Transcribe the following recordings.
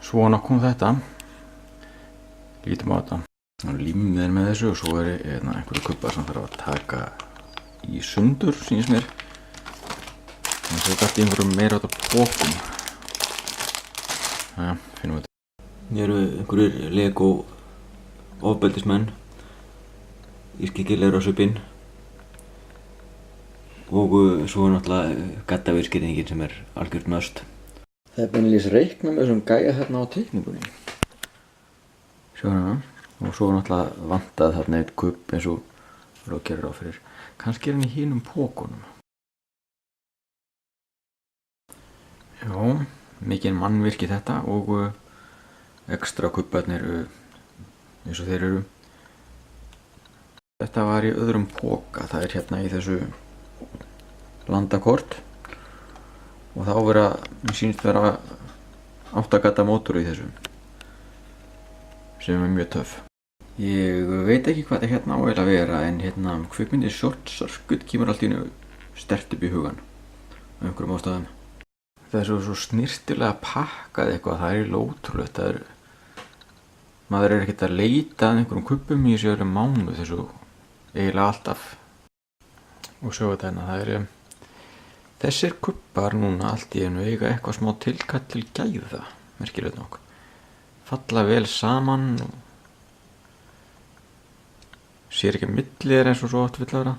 Svona kom þetta. Lítum á þetta. Límið er með þessu og svo er einhverju kubbar sem þarf að taka í sundur, sýnist mér. Þannig að þetta er einhverjum meira átt á pókum. Jæja, finnum við þetta. Hér eru einhverjir Lego ofbeldismenn. Ískyggilegur á svipinn. Og svo náttúrulega gattavirskirningin sem er algjört must. Það er beinlínis reikna með þessum gæja hérna á teikningunni. Sjá hérna. Og svo náttúrulega vantaði þarna eitt kubb eins og þú gerir ráð fyrir. Kannski er hann í hinum pókunum. Já, mikið mannvirki þetta og ekstra kubbarnir eins og þeir eru. Þetta var í öðrum póka. Það er hérna í þessu landakort. Og þá sýnist vera 8 gata mótor í þessu. Sem er mjög töff. Ég veit ekki hvað þetta hérna á að vera en hérna kvikmyndin Short Circuit kemur allt í einu sterkt upp í hugan af einhverjum ástæðum. Það er svo snyrtilega pakkað eitthvað, það er ótrúlegt. Maður er ekkert að leita að einhverjum kubbum í þessu öðrum mánuð þessu eiginlega alltaf. Og sjá þetta hérna, það er þessir kubbar núna allt í einu eiga eitthvað smá tilkall til gæða, merkilegt nokk. Falla vel saman og sér ekki að milli er eins og svo oft vill að vera.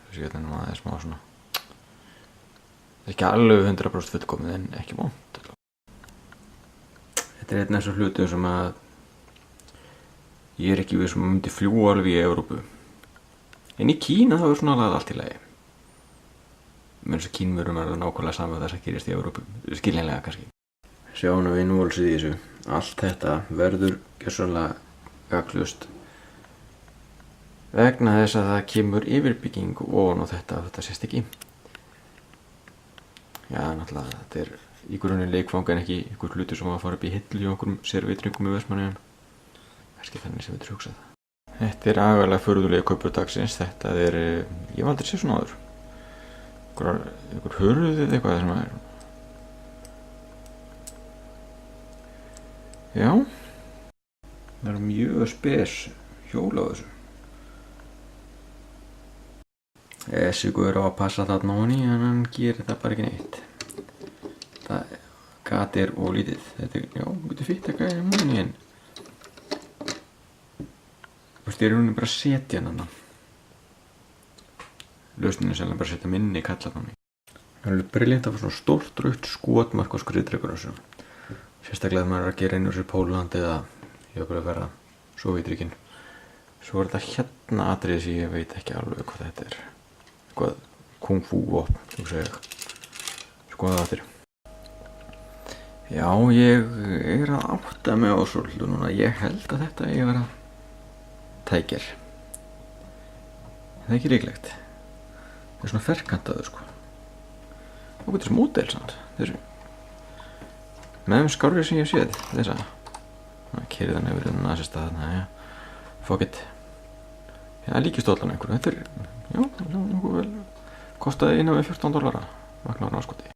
Þessi hérna maður er smá svona. Það er ekki alveg 100% fullkomið en ekki vont. Þetta er einn af þessum hlutum sem að ég er ekki við sem myndi fljúga alveg í Evrópu. En í Kína þá er svona allt í lagi. Menn þess að Kínverjum er það nákvæmlega saman þess að gerist í Evrópu. Skiljanlega kannski. Sjáum við innvolsið í þessu. Allt þetta verður gjörsamlega gagnslaust vegna þess að það kemur yfirbygging ofan á þetta sést ekki. Já, náttúrulega þetta er í grunninn leikfang en ekki einhver hlutur sem að fara upp í hillu í einhverjum sérvitringum í Vestmannaeyjum. Kannski þannig sem við hugsað. Þetta er agalega furðulega kaupur dagsins. Þetta er, ég hef aldrei séð svona áður. Einhver hurð eða eitthvað sem er. Já. Það er mjög spes hjól á þessu. Þessi guður á að passa þarna ofan í en hann gerir það bara ekki neitt. Það gat er ólítið. Þetta er, já, getur fitt að gæja ofan í en þú veist, ég er rauninni bara að setja hann þarna. Lausnin er sérlega bara að setja minni kalla þarna. Það er alveg brilliant að fá svona stórt rautt skotmark á skriðdrekur á þessu. Sérstaklega ef maður er að gera inn úr sér Pólland eða ég var bara að vera Sovétríkin. Svo er þetta hérna atriði sem ég veit ekki alveg hvað þetta er. Eitthvað kung fu vopn, þú segir. Skoða það fyrir. Já, ég er að átta mig á svolítið núna. Ég held að þetta eigi að vera tækir. Það er ekki líklegt. Það er svona ferkantaður sko. Og þetta er svona módel samt, þessu. Með þeim skárri sem ég hef séð, þessa. Það keyrði hann yfir þennan nasista þarna, já. Fuck it. Já, líkistólan einhverju. Þetta er, já, nokkuð vel. Kostaði innan við $14. Vagnar á skoti.